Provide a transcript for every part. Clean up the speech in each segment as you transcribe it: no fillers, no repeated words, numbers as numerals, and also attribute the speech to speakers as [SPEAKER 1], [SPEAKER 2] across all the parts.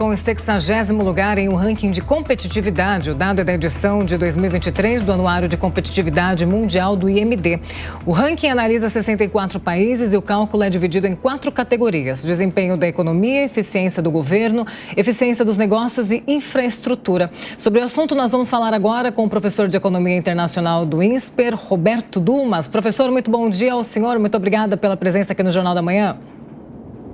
[SPEAKER 1] ocupa o 60º lugar em um ranking de competitividade. O dado é da edição de 2023 do Anuário de Competitividade Mundial do IMD. O ranking analisa 64 países e o cálculo é dividido em 4 categorias: desempenho da economia, eficiência do governo, eficiência dos negócios e infraestrutura. Sobre o assunto, nós vamos falar agora com o professor de Economia Internacional do INSPER, Roberto Dumas. Professor, muito bom dia ao senhor. Muito obrigada pela presença aqui no Jornal da Manhã.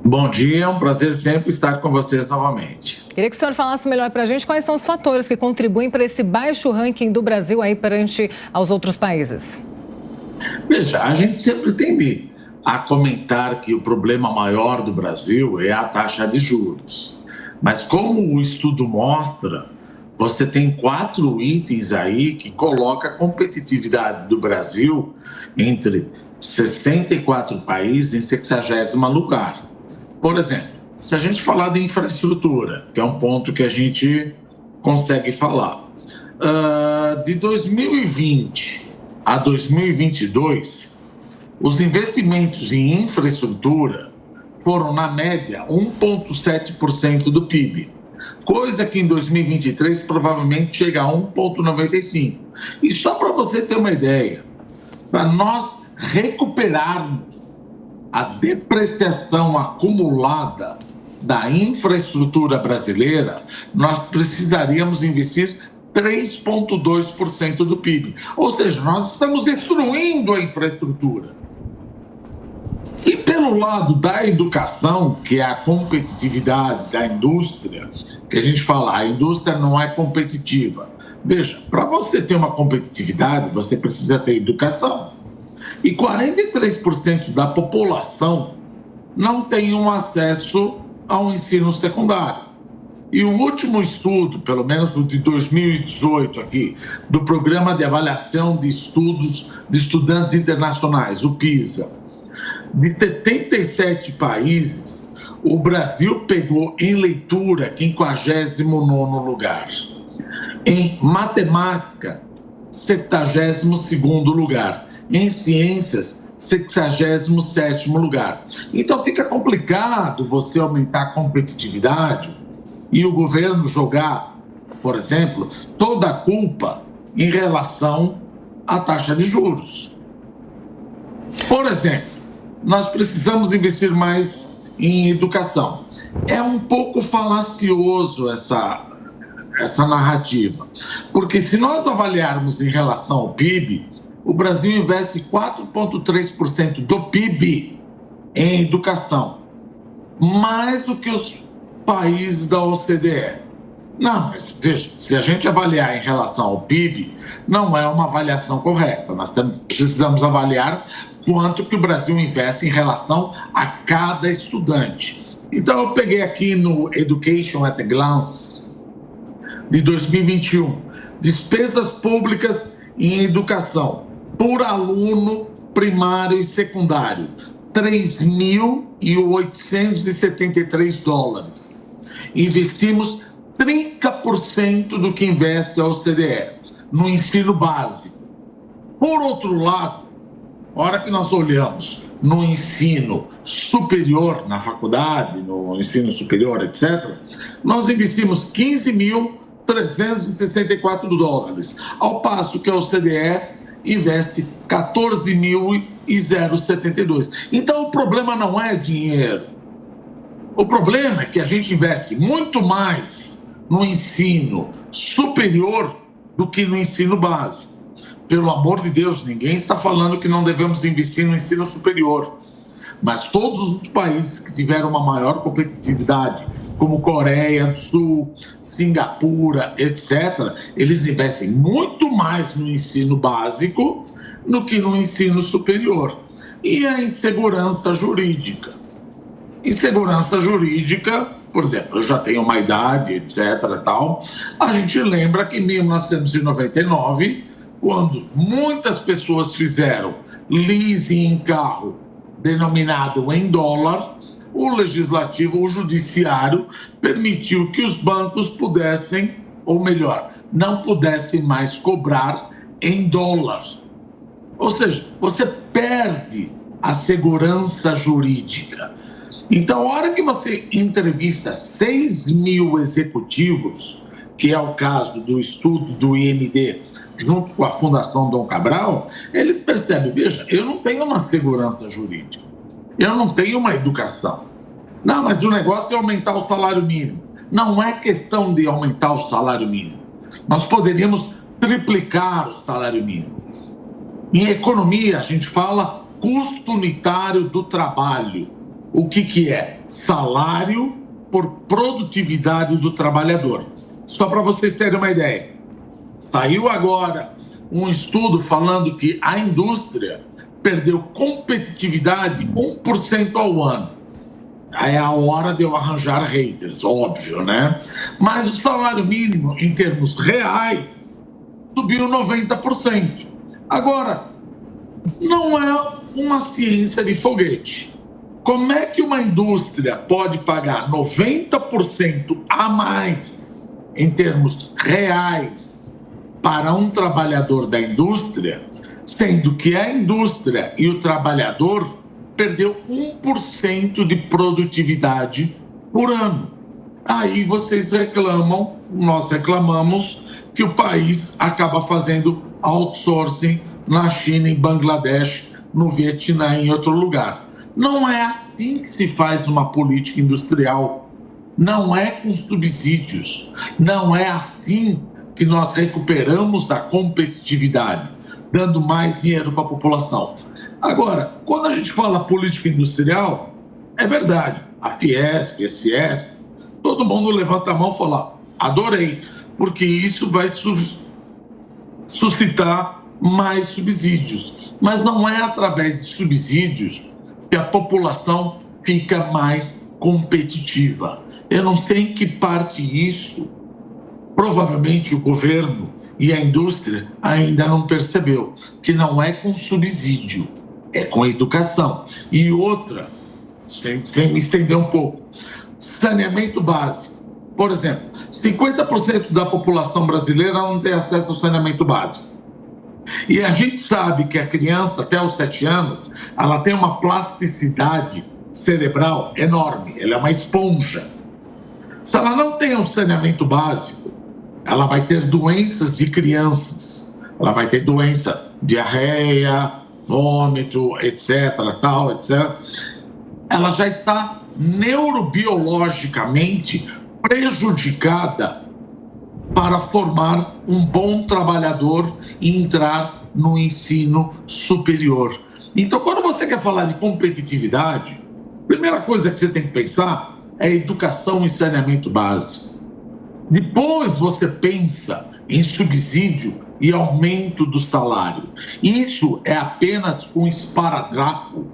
[SPEAKER 2] Bom dia, é um prazer sempre estar com vocês novamente.
[SPEAKER 1] Queria que o senhor falasse melhor para a gente quais são os fatores que contribuem para esse baixo ranking do Brasil aí perante aos outros países.
[SPEAKER 2] Veja, a gente sempre tende a comentar que o problema maior do Brasil é a taxa de juros. Mas como o estudo mostra, você tem 4 itens aí que colocam a competitividade do Brasil entre 64 países em 60º lugar. Por exemplo, se a gente falar de infraestrutura, que é um ponto que a gente consegue falar, de 2020 a 2022, os investimentos em infraestrutura foram, na média, 1,7% do PIB, coisa que em 2023 provavelmente chega a 1,95%. E só para você ter uma ideia, para nós recuperarmos a depreciação acumulada da infraestrutura brasileira, nós precisaríamos investir 3,2% do PIB. Ou seja, nós estamos destruindo a infraestrutura. E pelo lado da educação, que é a competitividade da indústria, que a gente fala, a indústria não é competitiva. Veja, para você ter uma competitividade, você precisa ter educação. E 43% da população não tem um acesso ao ensino secundário. E o último estudo, pelo menos o de 2018 aqui, do Programa de Avaliação de Estudos de Estudantes Internacionais, o PISA, de 77 países, o Brasil pegou em leitura 59º lugar. Em matemática, 72º lugar. Em ciências, 67º lugar. Então fica complicado você aumentar a competitividade e o governo jogar, por exemplo, toda a culpa em relação à taxa de juros. Por exemplo, nós precisamos investir mais em educação. É um pouco falacioso essa narrativa, porque se nós avaliarmos em relação ao PIB, o Brasil investe 4,3% do PIB em educação, mais do que os países da OCDE. Não, mas veja, se a gente avaliar em relação ao PIB, não é uma avaliação correta. Nós precisamos avaliar quanto que o Brasil investe em relação a cada estudante. Então, eu peguei aqui no Education at a Glance, de 2021, despesas públicas em educação, por aluno primário e secundário, $3.873. Investimos 30% do que investe a OCDE no ensino básico. Por outro lado, a hora que nós olhamos no ensino superior, na faculdade, no ensino superior, etc., nós investimos $15.364, ao passo que a OCDE investe 14.072. Então, o problema não é dinheiro. O problema é que a gente investe muito mais no ensino superior do que no ensino básico. Pelo amor de Deus, ninguém está falando que não devemos investir no ensino superior. Mas todos os países que tiveram uma maior competitividade, como Coreia do Sul, Singapura, etc., eles investem muito mais no ensino básico do que no ensino superior. E a insegurança jurídica. Insegurança jurídica, por exemplo, eu já tenho uma idade, etc., tal, a gente lembra que em 1999, quando muitas pessoas fizeram leasing em carro denominado em dólar, o legislativo, o judiciário, permitiu que os bancos pudessem, ou melhor, não pudessem mais cobrar em dólar. Ou seja, você perde a segurança jurídica. Então, a hora que você entrevista 6 mil executivos, que é o caso do estudo do IMD, junto com a Fundação Dom Cabral, ele percebe, veja, eu não tenho uma segurança jurídica, eu não tenho uma educação. Não, mas o negócio é aumentar o salário mínimo. Não é questão de aumentar o salário mínimo. Nós poderíamos triplicar o salário mínimo. Em economia, a gente fala custo unitário do trabalho. O que é? Salário por produtividade do trabalhador. Só para vocês terem uma ideia. Saiu agora um estudo falando que a indústria perdeu competitividade 1% ao ano. Aí é a hora de eu arranjar haters, óbvio, né? Mas o salário mínimo, em termos reais, subiu 90%. Agora, não é uma ciência de foguete. Como é que uma indústria pode pagar 90% a mais, em termos reais, para um trabalhador da indústria, sendo que a indústria e o trabalhador perdeu 1% de produtividade por ano? Aí vocês reclamam, nós reclamamos, que o país acaba fazendo outsourcing na China, em Bangladesh, no Vietnã e em outro lugar. Não é assim que se faz uma política industrial. Não é com subsídios. Não é assim que nós recuperamos a competitividade, dando mais dinheiro para a população. Agora, quando a gente fala política industrial, é verdade. A Fiesp, a Ciesp, todo mundo levanta a mão e fala, adorei, porque isso vai suscitar mais subsídios. Mas não é através de subsídios que a população fica mais competitiva. Eu não sei em que parte isso, provavelmente o governo e a indústria ainda não percebeu, que não é com subsídio, é com educação. E outra, sem me estender um pouco, saneamento básico. Por exemplo, 50% da população brasileira não tem acesso ao saneamento básico. E a gente sabe que a criança, até os 7 anos, ela tem uma plasticidade cerebral enorme, ela é uma esponja. Se ela não tem um saneamento básico, ela vai ter doenças de crianças. Ela vai ter doença, diarreia, vômito, etc, tal, etc. Ela já está neurobiologicamente prejudicada para formar um bom trabalhador e entrar no ensino superior. Então, quando você quer falar de competitividade, a primeira coisa que você tem que pensar é educação e saneamento básico. Depois você pensa em subsídio e aumento do salário. Isso é apenas um esparadrapo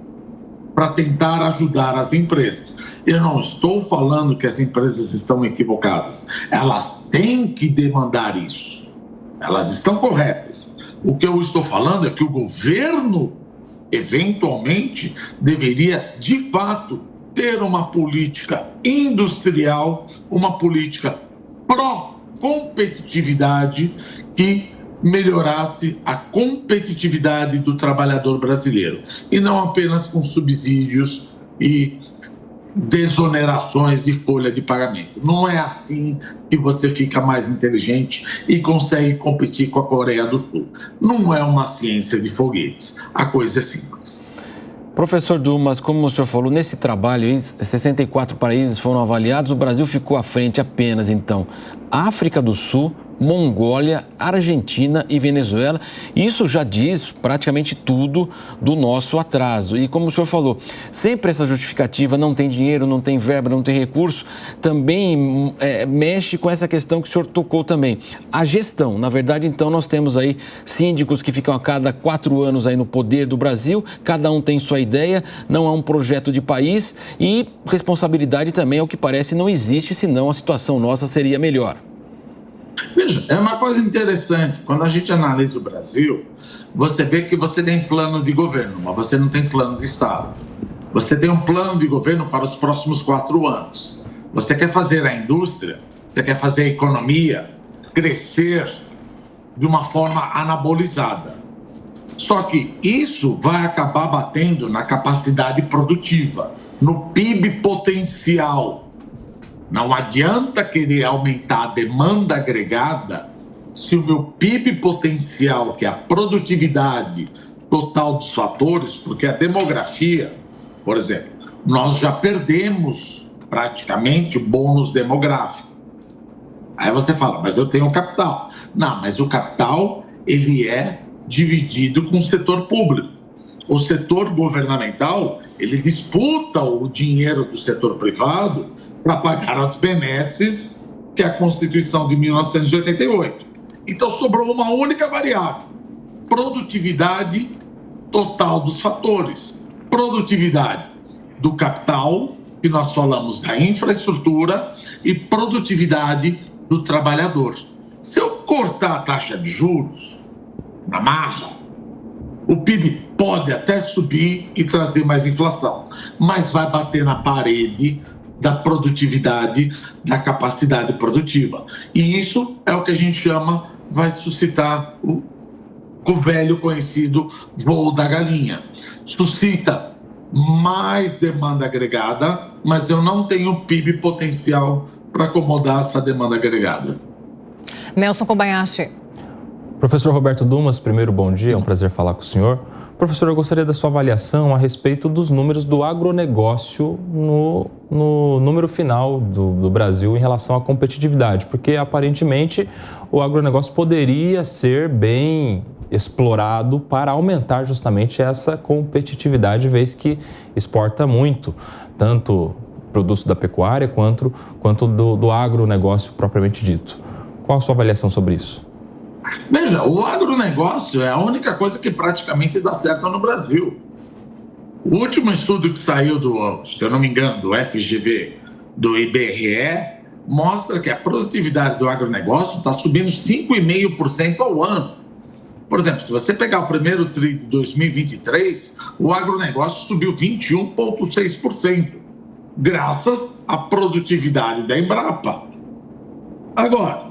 [SPEAKER 2] para tentar ajudar as empresas. Eu não estou falando que as empresas estão equivocadas. Elas têm que demandar isso. Elas estão corretas. O que eu estou falando é que o governo, eventualmente, deveria, de fato, ter uma política industrial, uma política pró-competitividade que melhorasse a competitividade do trabalhador brasileiro e não apenas com subsídios e desonerações de folha de pagamento. Não é assim que você fica mais inteligente e consegue competir com a Coreia do Sul. Não é uma ciência de foguetes. A coisa é simples.
[SPEAKER 3] Professor Dumas, como o senhor falou, nesse trabalho, 64 países foram avaliados, o Brasil ficou à frente apenas, então, África do Sul, Mongólia, Argentina e Venezuela. Isso já diz praticamente tudo do nosso atraso. E como o senhor falou, sempre essa justificativa, não tem dinheiro, não tem verba, não tem recurso, também mexe com essa questão que o senhor tocou também. A gestão, na verdade, então, nós temos aí síndicos que ficam a cada 4 anos aí no poder do Brasil, cada um tem sua ideia, não é um projeto de país e responsabilidade também, ao que parece, não existe, senão a situação nossa seria melhor.
[SPEAKER 2] Veja, é uma coisa interessante. Quando a gente analisa o Brasil, você vê que você tem plano de governo, mas você não tem plano de Estado. Você tem um plano de governo para os próximos 4 anos. Você quer fazer a indústria, você quer fazer a economia crescer de uma forma anabolizada. Só que isso vai acabar batendo na capacidade produtiva. no PIB potencial. Não adianta querer aumentar a demanda agregada se o meu PIB potencial, que é a produtividade total dos fatores, porque a demografia, por exemplo, nós já perdemos praticamente o bônus demográfico. Aí você fala, mas eu tenho o capital. Não, mas o capital, ele é dividido com o setor público. O setor governamental, ele disputa o dinheiro do setor privado para pagar as benesses que é a Constituição de 1988. Então, sobrou uma única variável: produtividade total dos fatores. Produtividade do capital, que nós falamos da infraestrutura, e produtividade do trabalhador. Se eu cortar a taxa de juros na marra, o PIB pode até subir e trazer mais inflação, mas vai bater na parede da produtividade, da capacidade produtiva. E isso é o que a gente chama, vai suscitar o velho conhecido voo da galinha. Suscita mais demanda agregada, mas eu não tenho PIB potencial para acomodar essa demanda agregada.
[SPEAKER 1] Nelson Kobayashi.
[SPEAKER 4] Professor Roberto Dumas, primeiro, bom dia, é um prazer falar com o senhor. Professor, eu gostaria da sua avaliação a respeito dos números do agronegócio no número final do Brasil em relação à competitividade, porque aparentemente o agronegócio poderia ser bem explorado para aumentar justamente essa competitividade, vez que exporta muito, tanto produtos da pecuária quanto do agronegócio propriamente dito. Qual a sua avaliação sobre isso?
[SPEAKER 2] Veja, o agronegócio é a única coisa que praticamente dá certo no Brasil. O último estudo que saiu se eu não me engano, do FGV, do IBRE, mostra que a produtividade do agronegócio está subindo 5,5% ao ano. Por exemplo, se você pegar o primeiro TRI de 2023, o agronegócio subiu 21,6%, graças à produtividade da Embrapa. Agora,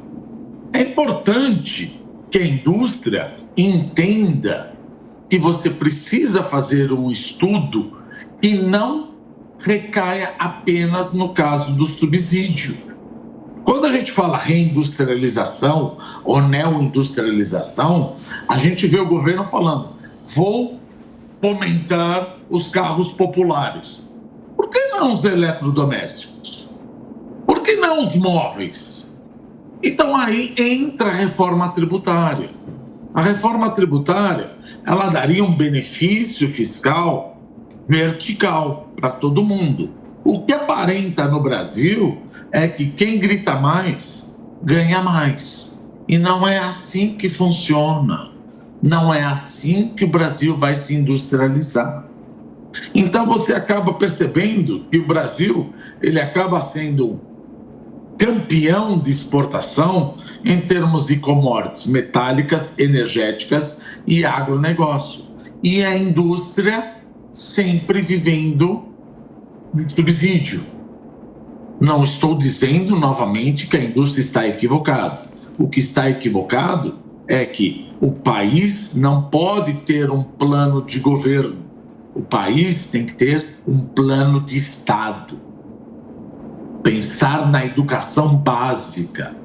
[SPEAKER 2] é importante que a indústria entenda que você precisa fazer um estudo que não recaia apenas no caso do subsídio. Quando a gente fala reindustrialização ou neoindustrialização, a gente vê o governo falando: vou fomentar os carros populares. Por que não os eletrodomésticos? Por que não os móveis? Então aí entra a reforma tributária. A reforma tributária, ela daria um benefício fiscal vertical para todo mundo. O que aparenta no Brasil é que quem grita mais, ganha mais. E não é assim que funciona. Não é assim que o Brasil vai se industrializar. Então você acaba percebendo que o Brasil, ele acaba sendo campeão de exportação em termos de commodities metálicas, energéticas e agronegócio. E a indústria sempre vivendo de subsídio. Não estou dizendo novamente que a indústria está equivocada. O que está equivocado é que o país não pode ter um plano de governo. O país tem que ter um plano de Estado. Pensar na educação básica,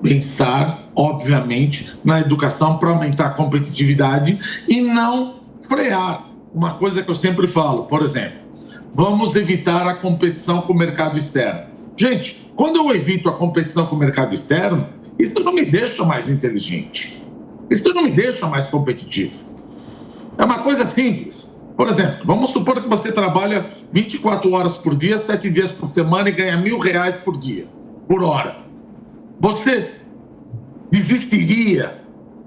[SPEAKER 2] pensar, obviamente, na educação para aumentar a competitividade e não frear. Uma coisa que eu sempre falo, por exemplo, vamos evitar a competição com o mercado externo. Gente, quando eu evito a competição com o mercado externo, isso não me deixa mais inteligente. Isso não me deixa mais competitivo. É uma coisa simples. Por exemplo, vamos supor que você trabalha 24 horas por dia, 7 dias por semana e ganha R$1.000 por dia, por hora. Você desistiria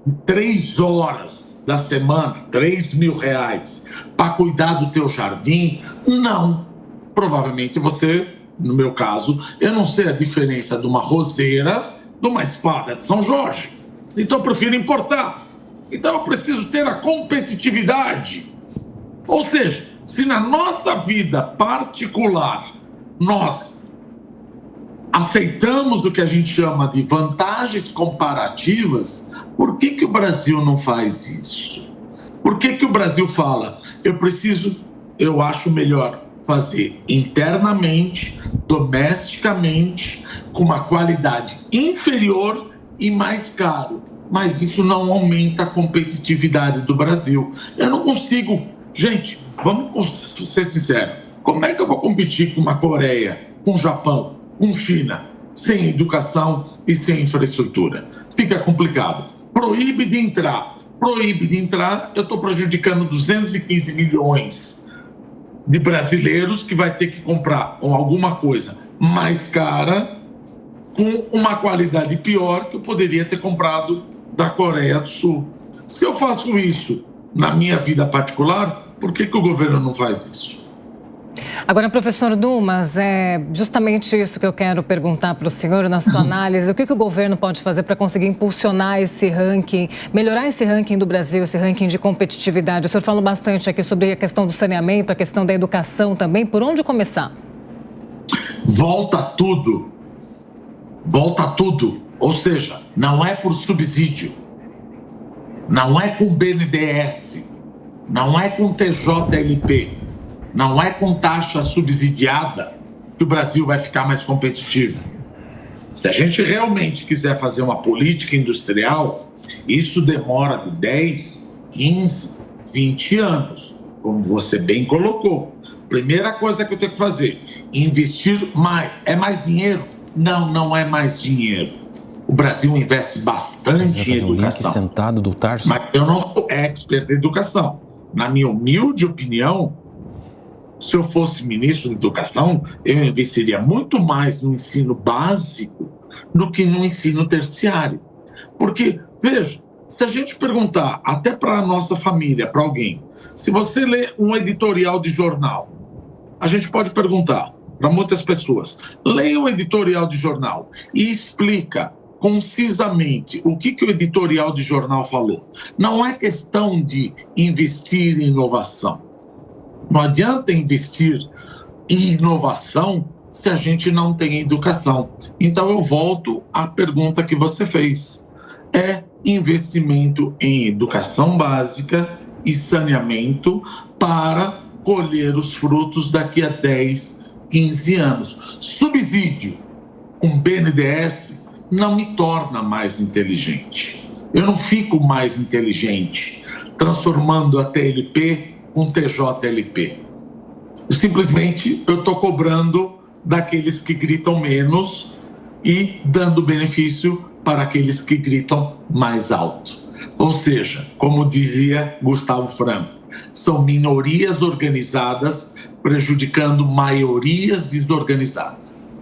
[SPEAKER 2] de 3 horas da semana, R$3.000, para cuidar do teu jardim? Não. Provavelmente você, no meu caso, eu não sei a diferença de uma roseira de uma espada de São Jorge. Então eu prefiro importar. Então eu preciso ter a competitividade. Ou seja, se na nossa vida particular nós aceitamos o que a gente chama de vantagens comparativas, por que o Brasil não faz isso? Por que o Brasil fala, eu acho melhor fazer internamente, domesticamente, com uma qualidade inferior e mais caro. Mas isso não aumenta a competitividade do Brasil. Eu não consigo... Gente, vamos ser sinceros. Como é que eu vou competir com uma Coreia, com o Japão, com China, sem educação e sem infraestrutura? Fica complicado. Proíbe de entrar, eu estou prejudicando 215 milhões de brasileiros que vai ter que comprar alguma coisa mais cara, com uma qualidade pior que eu poderia ter comprado da Coreia do Sul. Se eu faço isso na minha vida particular, por que o governo não faz isso?
[SPEAKER 1] Agora, professor Dumas, é justamente isso que eu quero perguntar para o senhor na sua análise. O que o governo pode fazer para conseguir impulsionar esse ranking, melhorar esse ranking do Brasil, esse ranking de competitividade? O senhor falou bastante aqui sobre a questão do saneamento, a questão da educação também. Por onde começar?
[SPEAKER 2] Volta tudo. Ou seja, não é por subsídio, não é com BNDES, não é com TJLP, não é com taxa subsidiada que o Brasil vai ficar mais competitivo. Se a gente realmente quiser fazer uma política industrial, isso demora de 10, 15, 20 anos, como você bem colocou. Primeira coisa que eu tenho que fazer, investir mais. É mais dinheiro? Não, não é mais dinheiro. O Brasil investe bastante em educação.
[SPEAKER 3] Sentado do Tarso.
[SPEAKER 2] Mas eu não sou expert em educação. Na minha humilde opinião, se eu fosse ministro da Educação, eu investiria muito mais no ensino básico do que no ensino terciário. Porque, veja, se a gente perguntar até para a nossa família, para alguém, se você lê um editorial de jornal, a gente pode perguntar para muitas pessoas, leia o editorial de jornal e explica concisamente o que o editorial de jornal falou. Não é questão de investir em inovação. Não adianta investir em inovação se a gente não tem educação. Então eu volto à pergunta que você fez. É investimento em educação básica e saneamento para colher os frutos daqui a 10, 15 anos. Subsídio com BNDES não me torna mais inteligente. Eu não fico mais inteligente transformando a TLP com TJLP. Simplesmente eu estou cobrando daqueles que gritam menos e dando benefício para aqueles que gritam mais alto. Ou seja, como dizia Gustavo Franco, são minorias organizadas prejudicando maiorias desorganizadas.